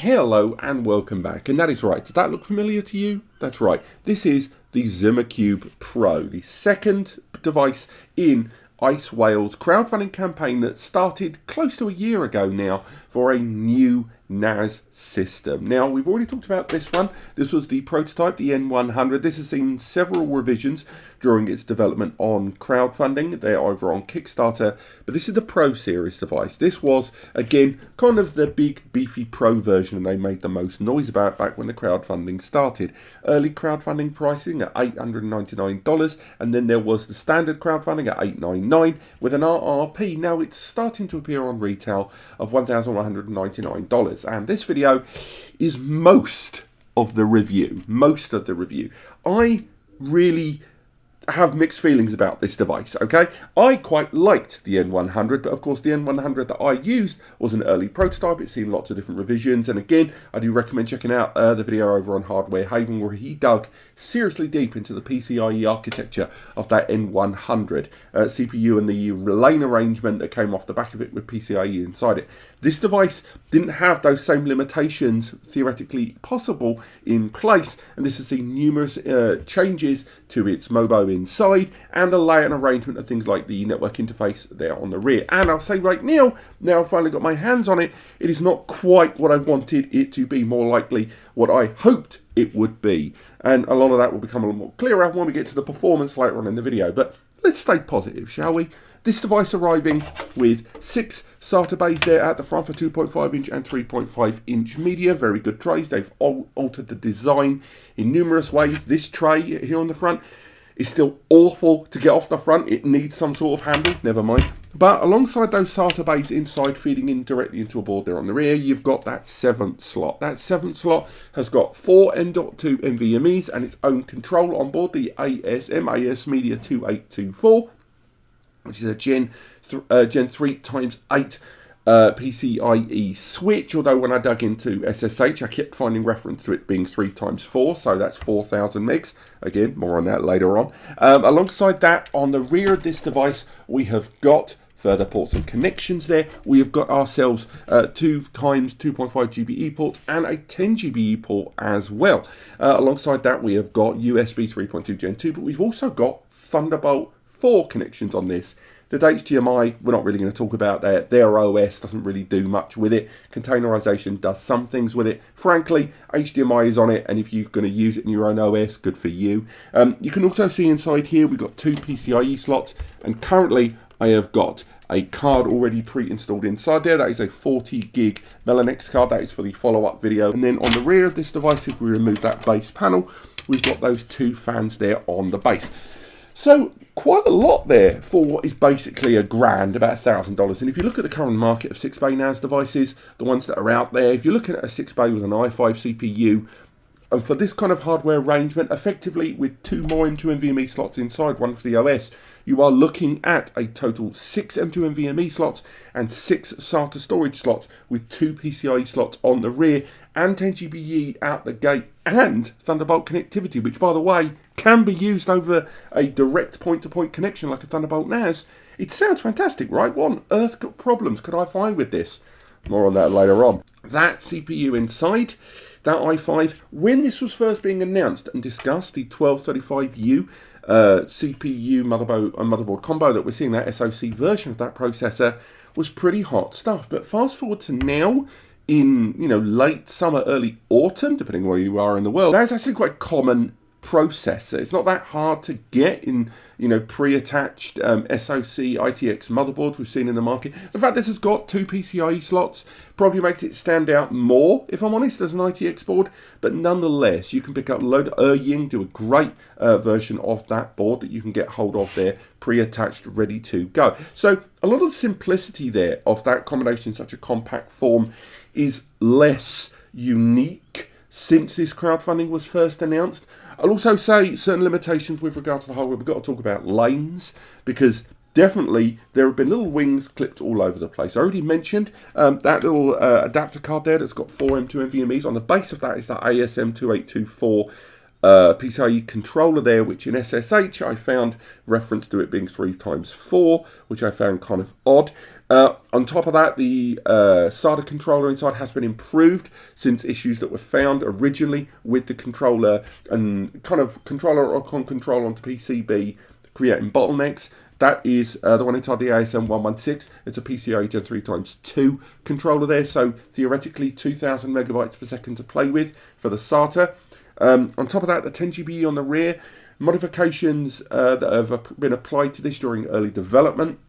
Hello and welcome back, and that is right. Does that look familiar to you? That's right. This is the Zimacube Pro, the second device in IceWhale's crowdfunding campaign that started close to a year ago now for a new NAS system. Now, we've already talked about this one. This was the prototype, the N100. This has seen several revisions during its development on crowdfunding. They're over on Kickstarter, but this is the Pro Series device. This was, again, kind of the big, beefy Pro version, and they made the most noise about back when the crowdfunding started. Early crowdfunding pricing at $899, and then there was the standard crowdfunding at $899 with an RRP. Now, it's starting to appear on retail of $1,199. And this video is most of the review. I really have mixed feelings about this device, okay? I quite liked the N100, but of course the N100 that I used was an early prototype. It's seen lots of different revisions, and again, I do recommend checking out the video over on Hardware Haven, where he dug seriously deep into the PCIe architecture of that N100 CPU and the lane arrangement that came off the back of it with PCIe inside it. This device didn't have those same limitations theoretically possible in place, and this has seen numerous changes to its MOBO inside and the layout and arrangement of things like the network interface there on the rear. And I'll say right now I've finally got my hands on it, it is not quite what I wanted it to be, more likely what I hoped it would be. And a lot of that will become a little more clearer when we get to the performance later on in the video. But let's stay positive, shall we? This device arriving with 6 SATA bays there at the front for 2.5 inch and 3.5 inch media. Very good trays. They've altered the design in numerous ways. This tray here on the front is still awful to get off the front. It needs some sort of handle, never mind. But alongside those SATA bays inside feeding in directly into a board there on the rear, you've got that 7th slot. That 7th slot has got 4 M.2 NVMe's and its own control on board, the AS Media 2824, which is a Gen 3x8 PCIe switch, although when I dug into SSH I kept finding reference to it being 3x4, so that's 4,000 megs. Again, more on that later on. Alongside that, on the rear of this device, we have got further ports and connections there. We have got ourselves 2x 2.5 GBE ports and a 10 GBE port as well. Alongside that, we have got USB 3.2 Gen 2, but we've also got Thunderbolt 4 connections on this. The HDMI, we're not really going to talk about that. Their OS doesn't really do much with it. Containerization does some things with it. Frankly, HDMI is on it, and if you're going to use it in your own OS, good for you. You can also see inside here, we've got 2 PCIe slots, and currently I have got a card already pre-installed inside there. That is a 40 gig Melanex card. That is for the follow-up video. And then on the rear of this device, if we remove that base panel, we've got those 2 fans there on the base. So quite a lot there for what is basically a grand, about $1,000. And if you look at the current market of 6-bay NAS devices, the ones that are out there, if you're looking at a 6-bay with an i5 CPU, and for this kind of hardware arrangement, effectively with 2 more M.2 NVMe slots inside, one for the OS, you are looking at a total 6 M.2 NVMe slots and 6 SATA storage slots with 2 PCIe slots on the rear and 10 GBE out the gate and Thunderbolt connectivity, which, by the way, can be used over a direct point-to-point connection like a Thunderbolt NAS. It sounds fantastic, right? What on earth problems could I find with this? More on that later on. That CPU inside, that i5, when this was first being announced and discussed, the 1235U CPU motherboard combo that we're seeing, that SoC version of that processor, was pretty hot stuff. But fast forward to now, in late summer, early autumn, depending where you are in the world, that's actually quite common processor. It's not that hard to get in, pre-attached SoC ITX motherboards we've seen in the market. The fact this has got 2 PCIe slots probably makes it stand out more, if I'm honest, as an ITX board. But nonetheless, you can pick up a load of Ying, do a great version of that board that you can get hold of there, pre-attached, ready to go. So a lot of the simplicity there of that combination in such a compact form is less unique since this crowdfunding was first announced. I'll also say certain limitations with regards to the hardware. We've got to talk about lanes, because definitely there have been little wings clipped all over the place. I already mentioned that little adapter card there that's got 4 M.2 NVMe's. On the base of that is that ASM 2824 PCIe controller there, which in SSH I found reference to it being 3x4, which I found kind of odd. On top of that, the SATA controller inside has been improved since issues that were found originally with the controller and kind of controller on control onto PCB creating bottlenecks. That is the one inside the ASM 116. It's a PCIe Gen 3x2 controller there, so theoretically 2,000 megabytes per second to play with for the SATA. On top of that, the 10GBE on the rear, modifications that have been applied to this during early development.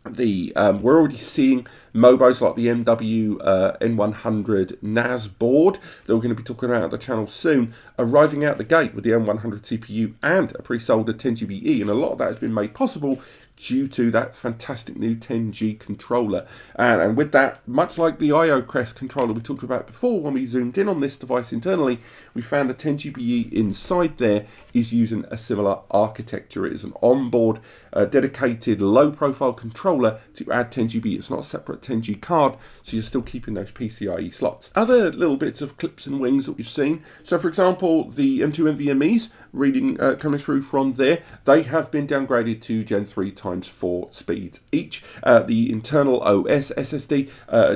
We're already seeing MOBOs like the MW N100 NAS board that we're going to be talking about at the channel soon, arriving out the gate with the N100 CPU and a pre-soldered 10GBE, and a lot of that has been made possible due to that fantastic new 10G controller. And with that, much like the IO Crest controller we talked about before, when we zoomed in on this device internally, we found the 10GBE inside there is using a similar architecture. It is an onboard dedicated low-profile controller to add 10GB. It's not a separate 10G card, so you're still keeping those PCIe slots. Other little bits of clips and wings that we've seen. So, for example, the M2 NVMe's reading coming through from there, they have been downgraded to Gen 3x4 speeds each. The internal OS SSD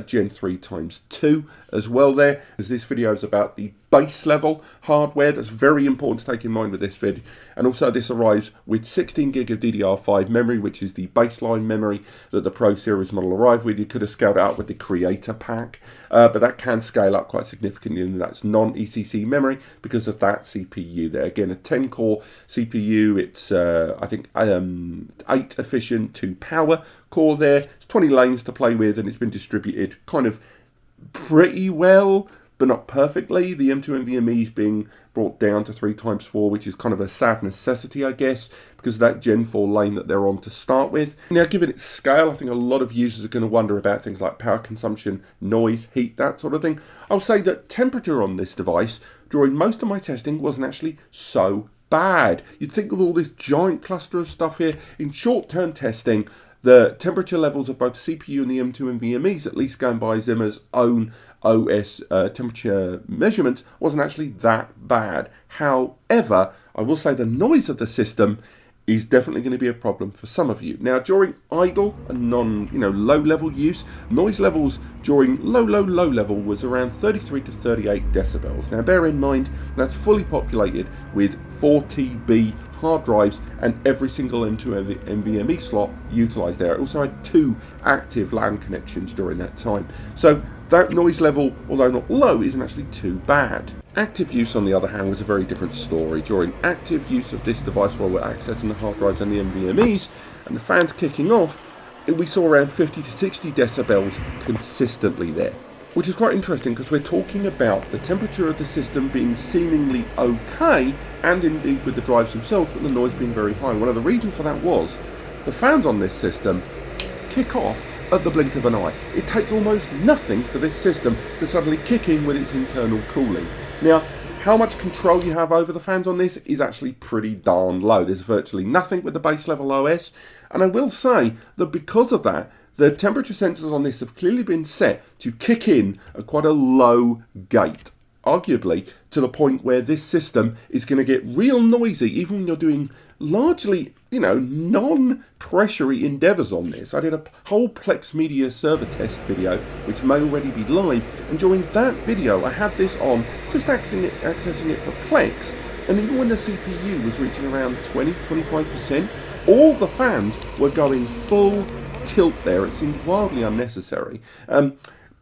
Gen 3x2 as well there, as this video is about the base level hardware. That's very important to take in mind with this vid. And also this arrives with 16 gig of DDR5 memory, which is the baseline memory that the Pro Series model arrived with. You could have scaled it up with the Creator Pack, but that can scale up quite significantly, and that's non-ECC memory because of that CPU there. Again, a 10-core CPU. It's, I think, 8 efficient, 2 power core there. It's 20 lanes to play with, and it's been distributed kind of pretty well, but not perfectly. The M2 NVMe is being brought down to 3x4, which is kind of a sad necessity, I guess, because of that Gen 4 lane that they're on to start with. Now, given its scale, I think a lot of users are going to wonder about things like power consumption, noise, heat, that sort of thing. I'll say that temperature on this device during most of my testing wasn't actually so bad. You'd think of all this giant cluster of stuff here. In short-term testing, the temperature levels of both CPU and the M2 NVMe's, at least going by Zima's own OS temperature measurements, wasn't actually that bad. However, I will say the noise of the system is definitely going to be a problem for some of you. Now, during idle and low-level use, noise levels during low level was around 33 to 38 decibels. Now, bear in mind, that's fully populated with 4 TB hard drives and every single M2 NVMe slot utilized there. It also had 2 active LAN connections during that time. So that noise level, although not low, isn't actually too bad. Active use, on the other hand, was a very different story. During active use of this device while we're accessing the hard drives and the NVMe's and the fans kicking off, we saw around 50 to 60 decibels consistently there. Which is quite interesting because we're talking about the temperature of the system being seemingly okay, and indeed with the drives themselves, but the noise being very high. One of the reasons for that was the fans on this system kick off at the blink of an eye. It takes almost nothing for this system to suddenly kick in with its internal cooling. Now, how much control you have over the fans on this is actually pretty darn low. There's virtually nothing with the base level OS, and I will say that because of that, the temperature sensors on this have clearly been set to kick in at quite a low gate, arguably to the point where this system is going to get real noisy even when you're doing largely, non-pressury endeavors on this. I did a whole Plex Media server test video, which may already be live, and during that video I had this on, just accessing it for Plex, and even when the CPU was reaching around 20-25%, all the fans were going full tilt there. It seemed wildly unnecessary.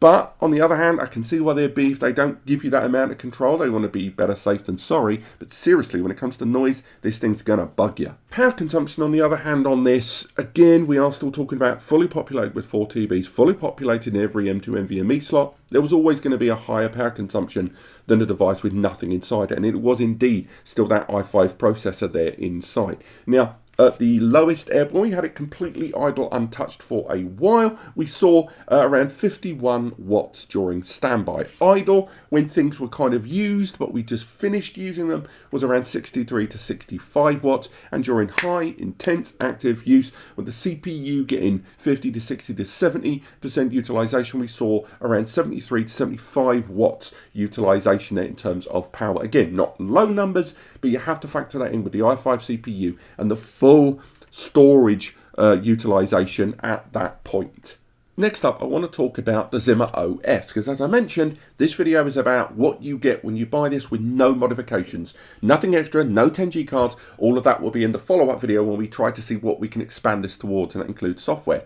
But on the other hand, I can see why they're beef. They don't give you that amount of control. They want to be better safe than sorry. But seriously, when it comes to noise, this thing's going to bug you. Power consumption, on the other hand, on this, again, we are still talking about fully populated with 4 TBs, fully populated in every M2 NVMe slot. There was always going to be a higher power consumption than a device with nothing inside it. And it was indeed still that i5 processor there inside. Now, at the lowest airborne. We had it completely idle, untouched for a while. We saw around 51 watts during standby. Idle, when things were kind of used, but we just finished using them, was around 63 to 65 watts. And during high, intense, active use, with the CPU getting 50 to 60 to 70% utilization, we saw around 73 to 75 watts utilization there in terms of power. Again, not low numbers, but you have to factor that in with the i5 CPU and the full storage utilization at that point. Next up, I want to talk about the ZimaOS, because as I mentioned, this video is about what you get when you buy this with no modifications. Nothing extra, no 10G cards. All of that will be in the follow-up video when we try to see what we can expand this towards, and that includes software.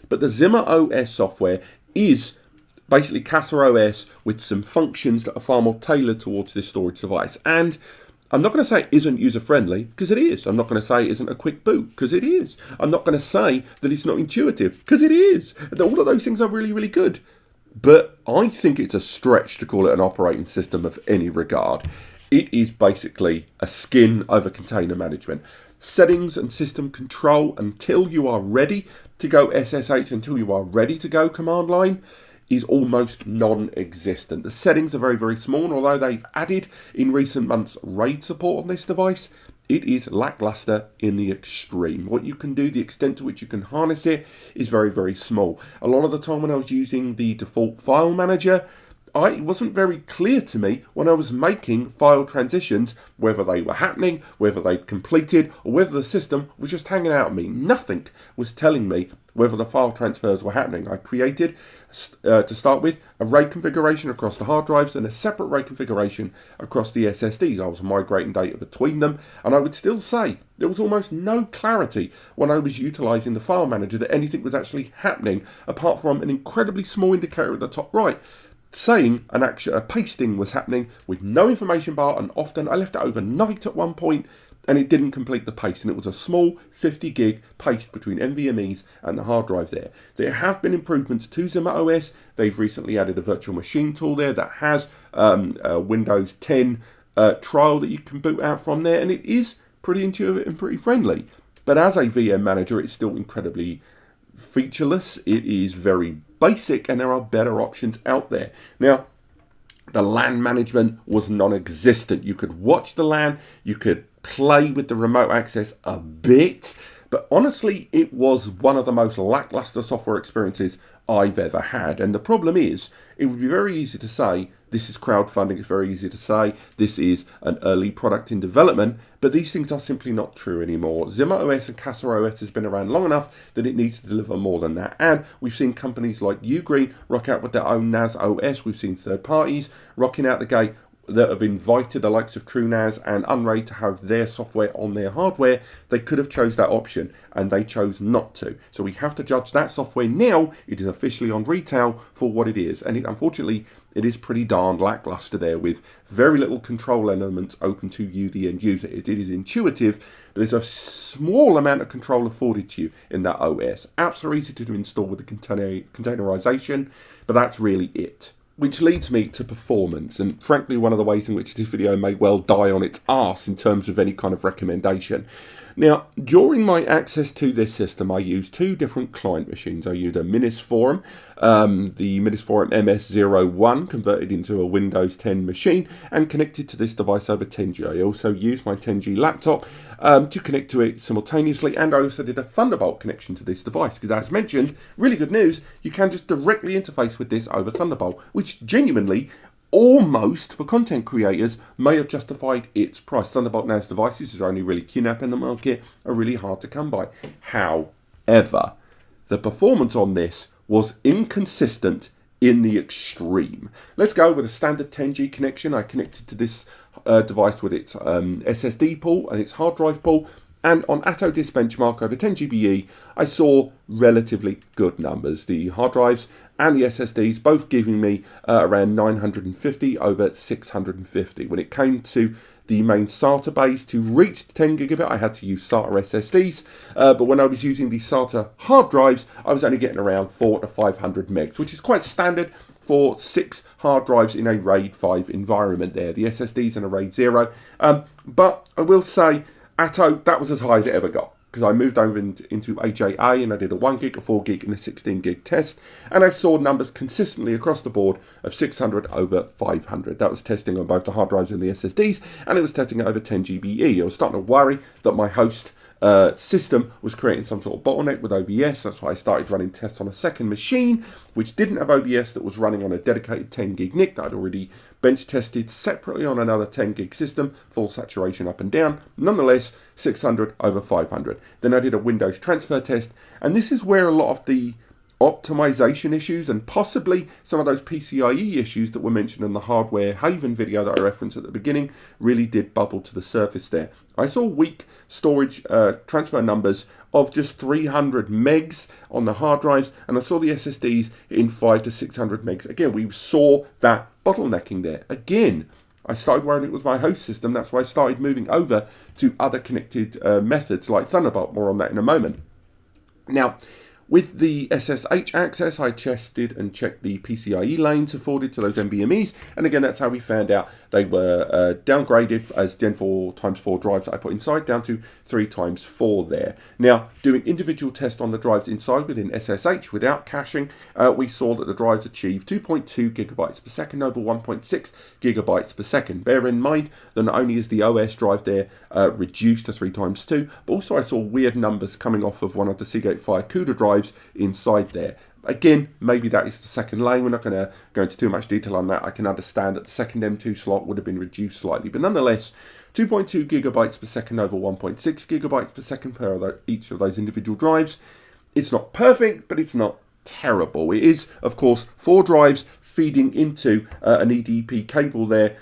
But the ZimaOS software is basically CasaOS with some functions that are far more tailored towards this storage device. And I'm not going to say it isn't user-friendly, because it is. I'm not going to say it isn't a quick boot, because it is. I'm not going to say that it's not intuitive, because it is. All of those things are really, really good. But I think it's a stretch to call it an operating system of any regard. It is basically a skin over container management. Settings and system control until you are ready to go SSH, until you are ready to go command line, is almost non-existent. The settings are very, very small, and although they've added in recent months RAID support on this device, it is lackluster in the extreme. What you can do, the extent to which you can harness it, is very, very small. A lot of the time when I was using the default file manager, it wasn't very clear to me when I was making file transitions whether they were happening, whether they'd completed, or whether the system was just hanging out at me. Nothing was telling me whether the file transfers were happening. I created, to start with, a RAID configuration across the hard drives and a separate RAID configuration across the SSDs. I was migrating data between them, and I would still say there was almost no clarity when I was utilizing the file manager that anything was actually happening, apart from an incredibly small indicator at the top right saying a pasting was happening with no information bar, and often I left it overnight at one point and it didn't complete the paste, and it was a small 50 gig paste between NVMEs and the hard drive there. There have been improvements to ZimaOS. They've recently added a virtual machine tool there that has a Windows 10 trial that you can boot out from there, and it is pretty intuitive and pretty friendly. But as a VM manager, it's still incredibly featureless. It is very basic, and there are better options out there. Now, the LAN management was non-existent. You could watch the LAN, you could play with the remote access a bit, but honestly, it was one of the most lackluster software experiences I've ever had. And the problem is, it would be very easy to say, this is crowdfunding, it's very easy to say, this is an early product in development, but these things are simply not true anymore. ZimaOS and CasaOS has been around long enough that it needs to deliver more than that. And we've seen companies like Ugreen rock out with their own NAS OS. We've seen third parties rocking out the gate that have invited the likes of TrueNAS and Unraid to have their software on their hardware. They could have chose that option, and they chose not to. So we have to judge that software now. It is officially on retail for what it is, and unfortunately, it is pretty darn lackluster there, with very little control elements open to you, the end user. It is intuitive, but there's a small amount of control afforded to you in that OS. Apps are easy to install with the containerization, but that's really it. Which leads me to performance, and frankly one of the ways in which this video may well die on its arse in terms of any kind of recommendation. Now, during my access to this system, I used two different client machines. I used a Minisforum, the Minisforum MS01 converted into a Windows 10 machine and connected to this device over 10G. I also used my 10G laptop to connect to it simultaneously, and I also did a Thunderbolt connection to this device, because as mentioned, really good news, you can just directly interface with this over Thunderbolt, which genuinely, almost for content creators, may have justified its price. Thunderbolt NAS devices are only really QNAP in the market, are really hard to come by. However, the performance on this was inconsistent in the extreme. Let's go with a standard 10G connection. I connected to this device with its SSD pool and its hard drive pool, and on ATTO Benchmarks over 10GBE, I saw relatively good numbers. The hard drives and the SSDs both giving me around 950 over 650. When it came to the main SATA base, to reach 10 gigabit, I had to use SATA SSDs, but when I was using the SATA hard drives, I was only getting around 400 to 500 megs, which is quite standard for 6 hard drives in a RAID 5 environment there. The SSDs in a RAID 0, but I will say, ATTO, that was as high as it ever got. because I moved over into AJA and I did a 1 gig, a 4 gig and a 16 gig test, and I saw numbers consistently across the board of 600 over 500. That was testing on both the hard drives and the SSDs, and it was testing at over 10 GBE. I was starting to worry that my host system was creating some sort of bottleneck with OBS. That's why I started running tests on a second machine, which didn't have OBS, that was running on a dedicated 10 gig NIC that I'd already bench tested separately on another 10 gig system, full saturation up and down. Nonetheless, 600 over 500. Then I did a Windows transfer test, and this is where a lot of the optimization issues and possibly some of those PCIe issues that were mentioned in the Hardware Haven video that I referenced at the beginning really did bubble to the surface there. I saw weak storage transfer numbers of just 300 megs on the hard drives, and I saw the SSDs in 500 to 600 megs. Again, we saw that bottlenecking there. Again, I started worrying it was my host system. That's why I started moving over to other connected methods like Thunderbolt. More on that in a moment. Now, with the SSH access, I tested and checked the PCIe lanes afforded to those NVMEs, and again, that's how we found out they were downgraded as Gen 4x4 drives that I put inside down to 3x4 there. Now, doing individual tests on the drives inside within SSH without caching, we saw that the drives achieved 2.2 gigabytes per second over 1.6 gigabytes per second. Bear in mind that not only is the OS drive there reduced to 3x2, but also I saw weird numbers coming off of one of the Seagate Fire CUDA drives inside there. Again, maybe that is the second lane. We're not going to go into too much detail on that. I can understand that the second M2 slot would have been reduced slightly, but nonetheless, 2.2 gigabytes per second over 1.6 gigabytes per second per each of those individual drives. It's not perfect, but it's not terrible. It is, of course, 4 drives feeding into an EDP cable there,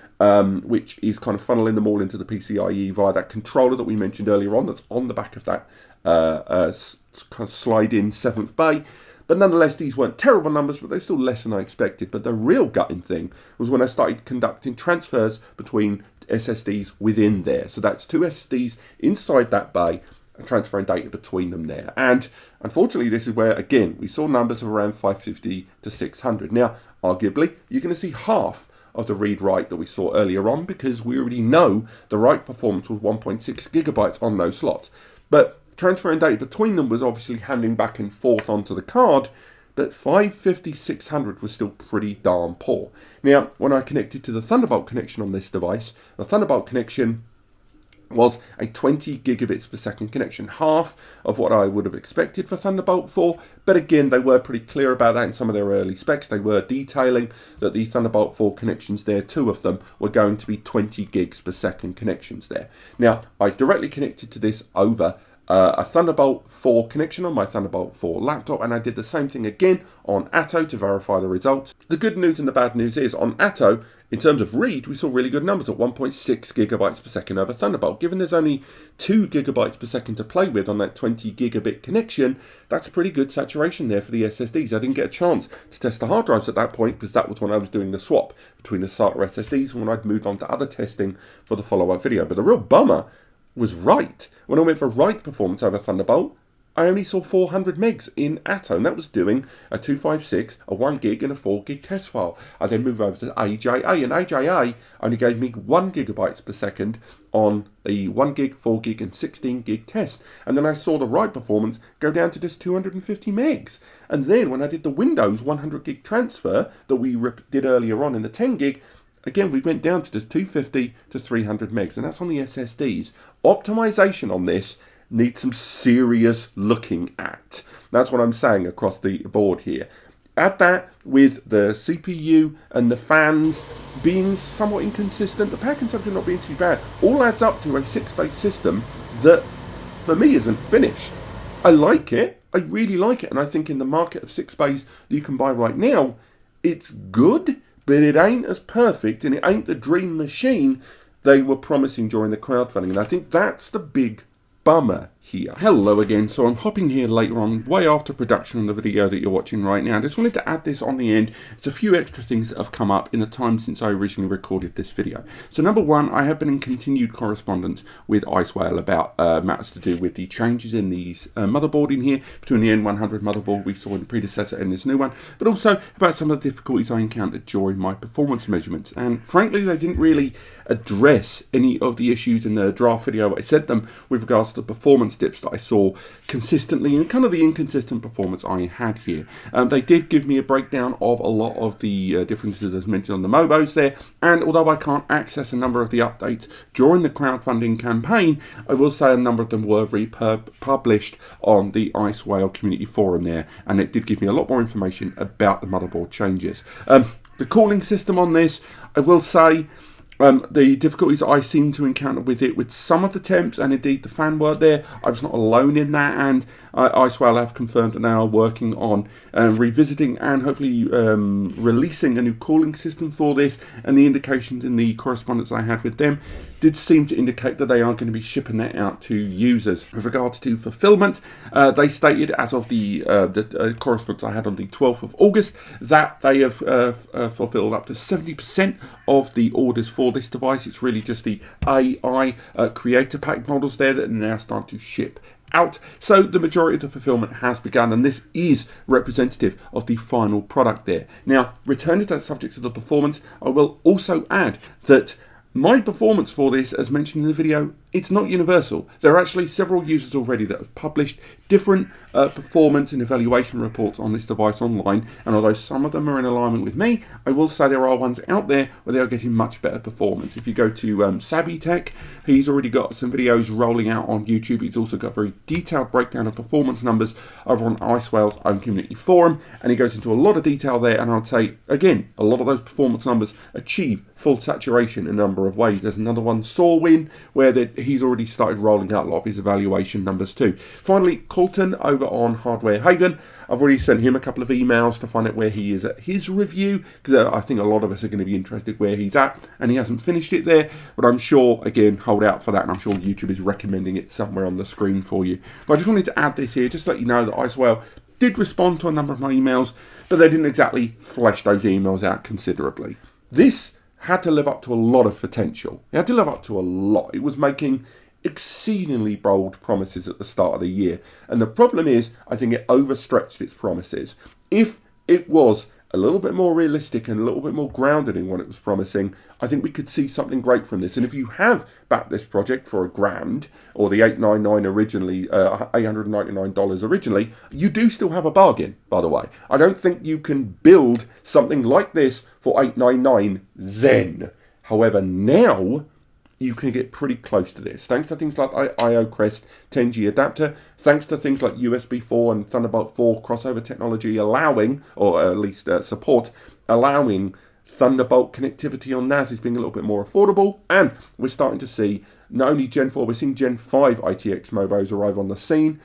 which is kind of funneling them all into the PCIe via that controller that we mentioned earlier on, that's on the back of that kind of slide-in 7th bay. But nonetheless, these weren't terrible numbers, but they're still less than I expected. But the real gutting thing was when I started conducting transfers between SSDs within there. So that's 2 SSDs inside that bay, transferring data between them there. And unfortunately, this is where, again, we saw numbers of around 550 to 600. Now, arguably, you're going to see half of the read-write that we saw earlier on, because we already know the write performance was 1.6 gigabytes on those slots. But transferring data between them was obviously handing back and forth onto the card, but 550, 600 was still pretty darn poor. Now, when I connected to the Thunderbolt connection on this device, the Thunderbolt connection was a 20 gigabits per second connection, half of what I would have expected for Thunderbolt 4, but again, they were pretty clear about that in some of their early specs. They were detailing that the Thunderbolt 4 connections there, 2 of them, were going to be 20 gigs per second connections there. Now, I directly connected to this over a Thunderbolt 4 connection on my Thunderbolt 4 laptop, and I did the same thing again on ATTO to verify the results. The good news and the bad news is, on ATTO, in terms of read, we saw really good numbers at 1.6 gigabytes per second over Thunderbolt. Given there's only 2 gigabytes per second to play with on that 20 gigabit connection, that's a pretty good saturation there for the SSDs. I didn't get a chance to test the hard drives at that point, because that was when I was doing the swap between the SATA SSDs and when I'd moved on to other testing for the follow-up video. But the real bummer was write. When I went for write performance over Thunderbolt, I only saw 400 megs in ATTO, and that was doing a 256, a 1 gig and a 4 gig test file. I then moved over to AJA, and AJA only gave me 1 gigabytes per second on a 1 gig, 4 gig and 16 gig test. And then I saw the write performance go down to just 250 megs. And then when I did the Windows 100 gig transfer that we did earlier on in the 10 gig, again, we went down to just 250 to 300 megs, and that's on the SSDs. Optimization on this needs some serious looking at. That's what I'm saying across the board here. Add that with the CPU and the fans being somewhat inconsistent, the power consumption not being too bad, all adds up to a 6-bay system that, for me, isn't finished. I like it. I really like it, and I think in the market of 6 bays that you can buy right now, it's good, but it ain't as perfect, and it ain't the dream machine they were promising during the crowdfunding. And I think that's the big bummer here. Hello again. So I'm hopping here later on, way after production on the video that you're watching right now. I just wanted to add this on the end. It's a few extra things that have come up in the time since I originally recorded this video. So number one, I have been in continued correspondence with IceWhale about matters to do with the changes in these motherboard in here, between the N100 motherboard we saw in the predecessor and this new one, but also about some of the difficulties I encountered during my performance measurements. And frankly, they didn't really address any of the issues in the draft video I sent them with regards to the performance performance dips that I saw consistently and kind of the inconsistent performance I had here. They did give me a breakdown of a lot of the differences as mentioned on the Mobos there, and although I can't access a number of the updates during the crowdfunding campaign, I will say a number of them were republished on the IceWhale community forum there, and it did give me a lot more information about the motherboard changes. The cooling system on this, I will say, the difficulties I seem to encounter with it, with some of the temps and indeed the fan work there, I was not alone in that, and IceWhale have confirmed that they are working on revisiting and hopefully releasing a new cooling system for this, and the indications in the correspondence I had with them did seem to indicate that they are going to be shipping that out to users. With regards to fulfillment, they stated as of the correspondence I had on the 12th of August that they have fulfilled up to 70% of the orders for this device. It's really just the AI creator pack models there that are now starting to ship out. So the majority of the fulfillment has begun, and this is representative of the final product there. Now, returning to that subject of the performance, I will also add that my performance for this, as mentioned in the video, it's not universal. There are actually several users already that have published different performance and evaluation reports on this device online, and although some of them are in alignment with me, I will say there are ones out there where they are getting much better performance. If you go to Sabby Tech, he's already got some videos rolling out on YouTube. He's also got a very detailed breakdown of performance numbers over on IceWhale's own community forum, and he goes into a lot of detail there, and I'll say, again, a lot of those performance numbers achieve full saturation in a number of ways. There's another one, Sawwin, where he's already started rolling out a lot of his evaluation numbers too. Finally, Colton over on Hardware Haven. I've already sent him a couple of emails to find out where he is at his review, because I think a lot of us are going to be interested where he's at, and he hasn't finished it there, but I'm sure, again, hold out for that, and I'm sure YouTube is recommending it somewhere on the screen for you. But I just wanted to add this here, just to let you know that IceWhale did respond to a number of my emails, but they didn't exactly flesh those emails out considerably. This had to live up to a lot of potential. It had to live up to a lot. It was making exceedingly bold promises at the start of the year. And the problem is, I think it overstretched its promises. If it was a little bit more realistic and a little bit more grounded in what it was promising, I think we could see something great from this. And if you have backed this project for $1,000, or the $899 originally, $899 originally, you do still have a bargain, by the way. I don't think you can build something like this for $899 then. However, now you can get pretty close to this, thanks to things like IOCrest 10G adapter, thanks to things like USB 4 and Thunderbolt 4 crossover technology allowing, or at least support, allowing Thunderbolt connectivity on NAS is being a little bit more affordable, and we're starting to see not only Gen 4, we're seeing Gen 5 ITX Mobos arrive on the scene.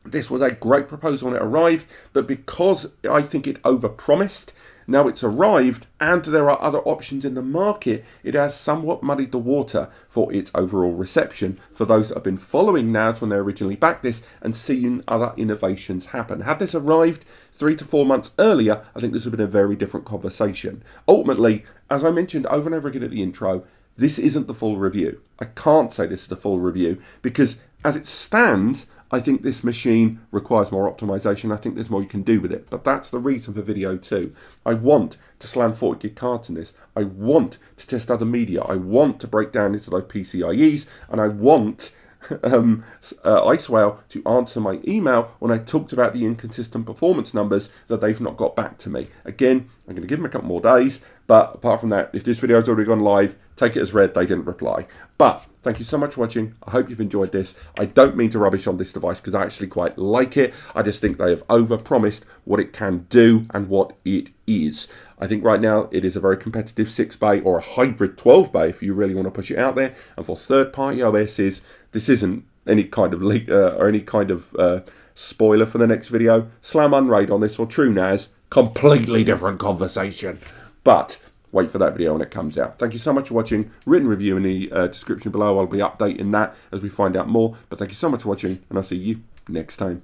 This was a great proposal when it arrived, but because I think it overpromised, now it's arrived and there are other options in the market, it has somewhat muddied the water for its overall reception for those that have been following NAS when they originally backed this and seeing other innovations happen. Had this arrived 3 to 4 months earlier, I think this would have been a very different conversation. Ultimately, as I mentioned over and over again at the intro, this isn't the full review. I can't say this is the full review because as it stands, I think this machine requires more optimization. I think there's more you can do with it. But that's the reason for video 2. I want to slam 40 gig cards in this. I want to test other media. I want to break down into those PCIEs. And I want IceWhale to answer my email when I talked about the inconsistent performance numbers that they've not got back to me. Again, I'm going to give them a couple more days. But apart from that, if this video has already gone live, take it as read, they didn't reply. But thank you so much for watching. I hope you've enjoyed this. I don't mean to rubbish on this device because I actually quite like it. I just think they have overpromised what it can do and what it is. I think right now it is a very competitive 6-bay or a hybrid 12-bay if you really want to push it out there. And for third-party OSs, this isn't any kind of leak or any kind of spoiler for the next video. Slam unraid on this or true NAS, completely different conversation. But wait for that video when it comes out. Thank you so much for watching. Written review in the description below. I'll be updating that as we find out more. But thank you so much for watching, and I'll see you next time.